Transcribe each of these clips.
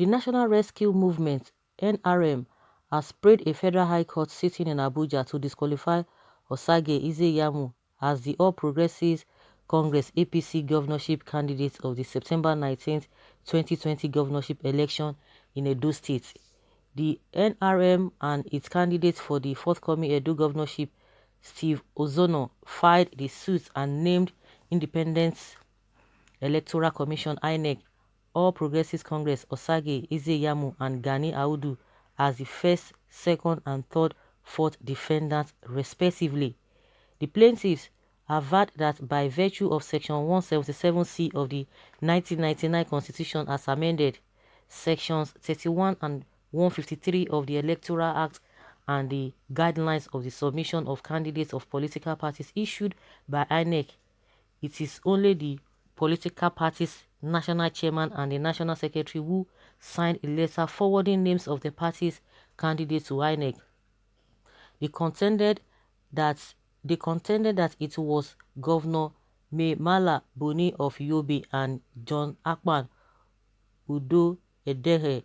The National Rescue Movement (NRM) has prayed a federal high court sitting in Abuja to disqualify Osagie Iyamu as the All Progressives Congress (APC) governorship candidate of the September 19, 2020 governorship election in Edo State. The NRM and its candidate for the forthcoming Edo governorship, Steve Ozono, filed the suit and named Independent Electoral Commission (INEC), All Progressives Congress Osagie Iyamu and Gani Audu as the first, second and third, fourth defendants respectively. The plaintiffs averred that by virtue of Section 177C of the 1999 Constitution as amended, Sections 31 and 153 of the Electoral Act and the guidelines of the submission of candidates of political parties issued by INEC, it is only the political party's national chairman and the national secretary who signed a letter forwarding names of the party's candidates to INEC. They contended that it was Governor Mai Mala Buni of Yobe and John Akpan Udo Edehe,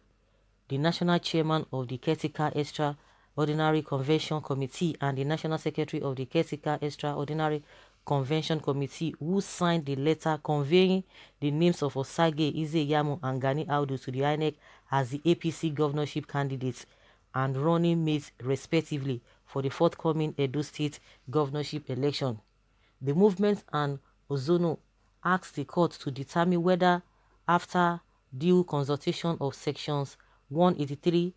the national chairman of the Caretaker Extraordinary Convention Committee and the national secretary of the Caretaker Extraordinary Convention Committee, who signed the letter conveying the names of Osagie Iyamu and Gani Audu to the INEC as the APC governorship candidates and running mates respectively for the forthcoming Edo State governorship election. The movement and Ozono asked the court to determine whether, after due consultation of sections 183,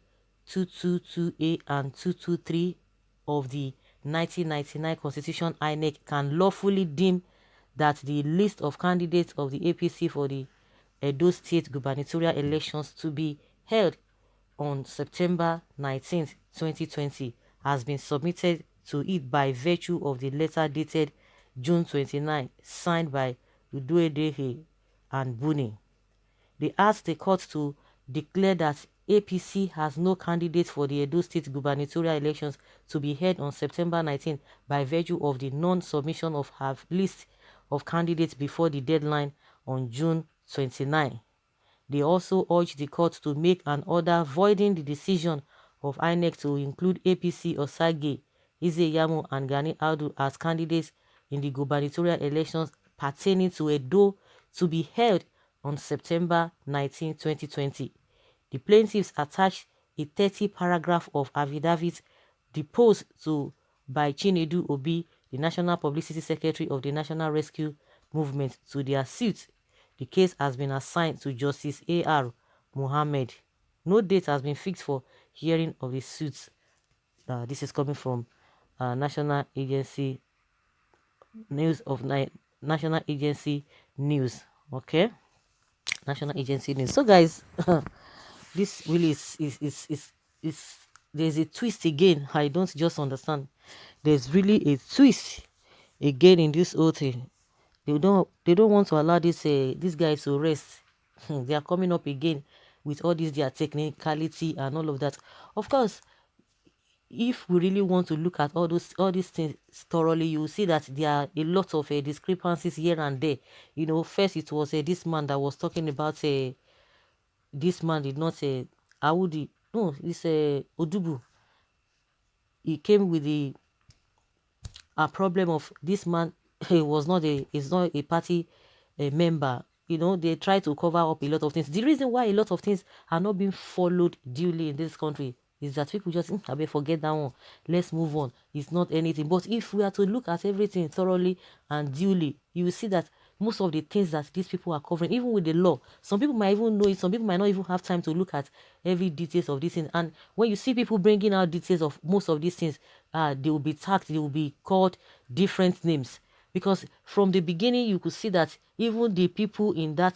222A and 223 of the 1999 Constitution, INEC can lawfully deem that the list of candidates of the APC for the Edo State gubernatorial elections to be held on September 19, 2020 has been submitted to it by virtue of the letter dated June 29, signed by Udoedehe and Buni. They asked the court to declare that APC has no candidate for the Edo State gubernatorial elections to be held on September 19 by virtue of the non-submission of her list of candidates before the deadline on June 29. They also urged the court to make an order voiding the decision of INEC to include APC Osagie Iyamu and Gani Audu as candidates in the gubernatorial elections pertaining to Edo to be held on September 19, 2020. The plaintiffs attached a 30-paragraph of affidavit deposed by Chinedu Obi, the National Publicity Secretary of the National Rescue Movement, to their suit. The case has been assigned to Justice A.R. Mohammed. No date has been fixed for hearing of the suits. This is coming from National Agency News of National Agency News. Okay, National Agency News. So, guys, this really is there's a twist again. I don't just understand. There's really a twist again in this whole thing. They don't want to allow these guys to rest. They are coming up again with all this their technicality and all of that. Of course, if we really want to look at all these things thoroughly, you will see that there are a lot of discrepancies here and there. You know, first it was this man that was talking about this man did not say Audi. No, it's Odubu. He came with the problem of this man. He was not is not a party member. You know, they try to cover up a lot of things. The reason why a lot of things are not being followed duly in this country is that people just I may forget that one. Let's move on. It's not anything. But if we are to look at everything thoroughly and duly, you will see that most of the things that these people are covering, even with the law, some people might even know it, some people might not even have time to look at every details of this thing. And when you see people bringing out details of most of these things, they will be tagged, they will be called different names. Because from the beginning, you could see that even the people in that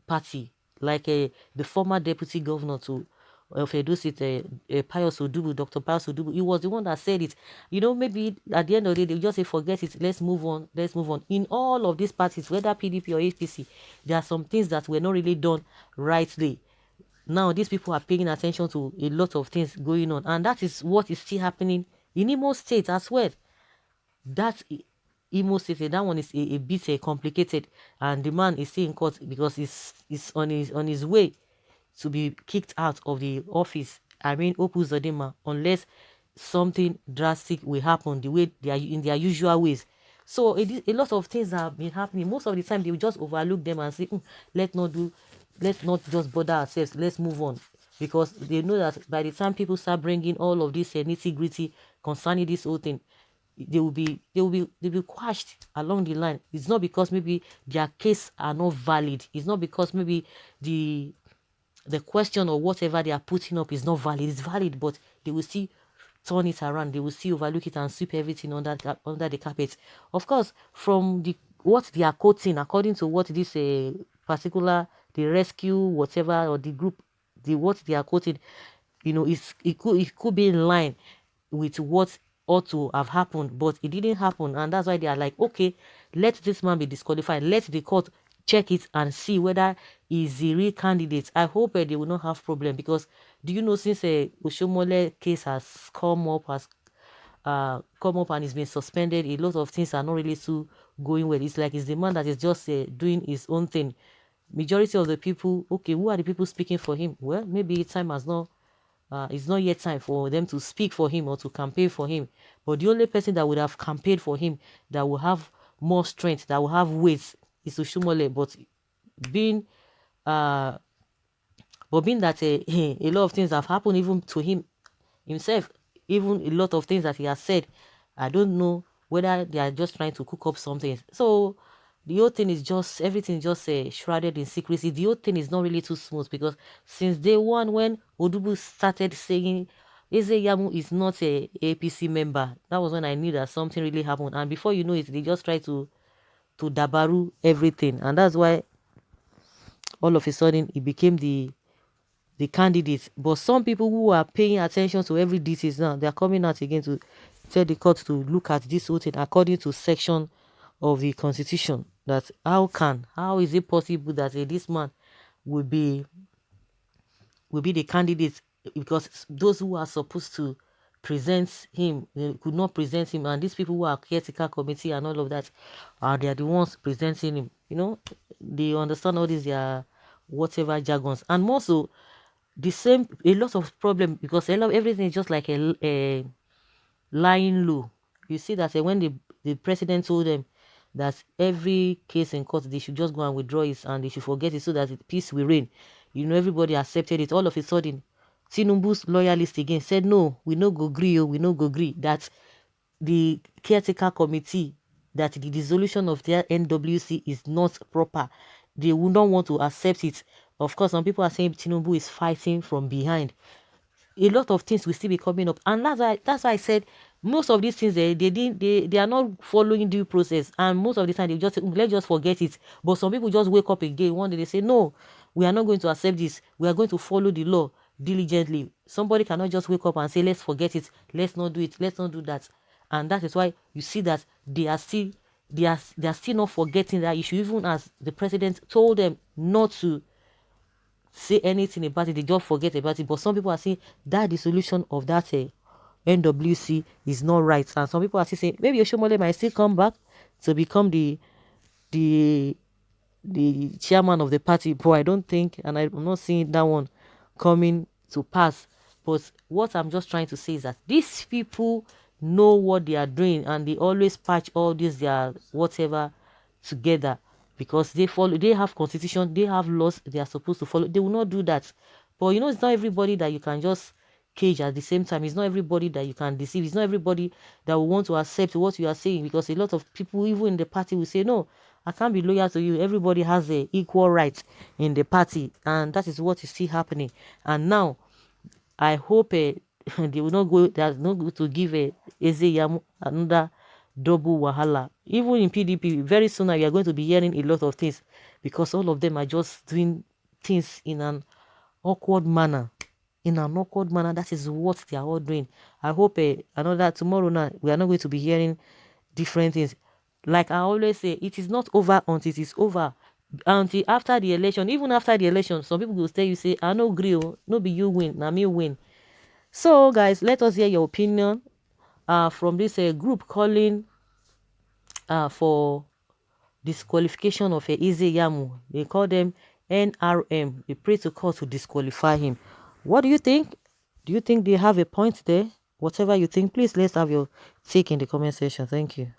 party, like the former deputy governor of Edo State, Pius Odubu, Dr. Pius Odubu, he was the one that said it. You know, maybe at the end of the day, they'll just say, forget it, let's move on, let's move on. In all of these parties, whether PDP or APC, there are some things that were not really done rightly. Now, these people are paying attention to a lot of things going on, and that is what is still happening in Imo State as well. That Imo State, that one is a bit complicated, and the man is still in court because he's on his way to be kicked out of the office. I mean, Opus Zodima, unless something drastic will happen the way they are in their usual ways. So a lot of things have been happening. Most of the time, they will just overlook them and say, let's not just bother ourselves. Let's move on, because they know that by the time people start bringing all of this nitty gritty concerning this whole thing, they'll be quashed along the line. It's not because maybe their case are not valid. It's not because maybe the question or whatever they are putting up is not valid. It's valid, but they will still turn it around. They will still overlook it and sweep everything under the carpet. Of course, from the what they are quoting, according to what this particular the rescue whatever or the group, what they are quoting, it could be in line with what ought to have happened, but it didn't happen, and that's why they are like, okay, let this man be disqualified. Let the court check it and see whether he's the real candidate. I hope they will not have problem, because do you know, since Oshomole case has come up and he's been suspended, a lot of things are not really too going well. It's like it's the man that is just doing his own thing. Majority of the people, okay, who are the people speaking for him? Well, maybe time has not it's not yet time for them to speak for him or to campaign for him. But the only person that would have campaigned for him, that will have more strength, that will have weight, is Oshomole. Being uh being that a lot of things have happened even to him himself, even a lot of things that he has said, I don't know whether they are just trying to cook up something. So the whole thing is just, everything is just shrouded in secrecy. The whole thing is not really too smooth, because since day one, when Odubu started saying Iyamu is not a APC member, that was when I knew that something really happened. And before you know it, they just try to dabaru everything, and that's why all of a sudden it became the candidates. But some people who are paying attention to every details now, they are coming out again to tell the court to look at this whole thing according to section of the constitution. That how is it possible that this man will be the candidate, because those who are supposed to present him, they could not present him, and these people who are caretaker committee and all of that, they are the ones presenting him. They understand all these their whatever jargons. And more so, the same, a lot of problem, because everything is just like a lying low. You see that when the president told them that every case in court, they should just go and withdraw it and they should forget it so that peace will reign. Everybody accepted it. All of a sudden, Tinubu's loyalist again said, no, we no go gree, we no go gree. That the caretaker committee, that the dissolution of their NWC is not proper. They would not want to accept it. Of course, some people are saying Tinubu is fighting from behind. A lot of things will still be coming up, and that's why I said most of these things they are not following due process, and most of the time they just say, let's just forget it. But some people just wake up again one day, they say, no, we are not going to accept this, we are going to follow the law diligently. Somebody cannot just wake up and say, let's forget it, let's not do it, let's not do that. And that is why you see that they are still not forgetting that issue, even as the president told them not to say anything about it. They just forget about it. But some people are saying that the solution of that NWC is not right, and some people are still saying maybe Oshomole might still come back to become the chairman of the party. But I don't think, and I'm not seeing that one coming to pass. But what I'm just trying to say is that these people know what they are doing, and they always patch all this their whatever together, because they have constitution, they have laws they are supposed to follow. They will not do that. But it's not everybody that you can just cage at the same time. It's not everybody that you can deceive. It's not everybody that will want to accept what you are saying, because a lot of people, even in the party, will say, no, I can't be loyal to you. Everybody has the equal rights in the party, and that is what is still happening. And now I hope they will not go. They are not going to give Iyamu another double wahala. Even in PDP, very soon we are going to be hearing a lot of things, because all of them are just doing things in an awkward manner. That is what they are all doing. I hope another tomorrow now we are not going to be hearing different things. Like I always say, it is not over until it is over. Until after the election, even after the election, some people will say, I no agree, no be you win, na me win. So guys, let us hear your opinion from this group calling for disqualification of Iyamu. They call them NRM. They prayed to court to disqualify him. What do you think? Do you think they have a point there? Whatever you think, please let's have your take in the comment section. Thank you.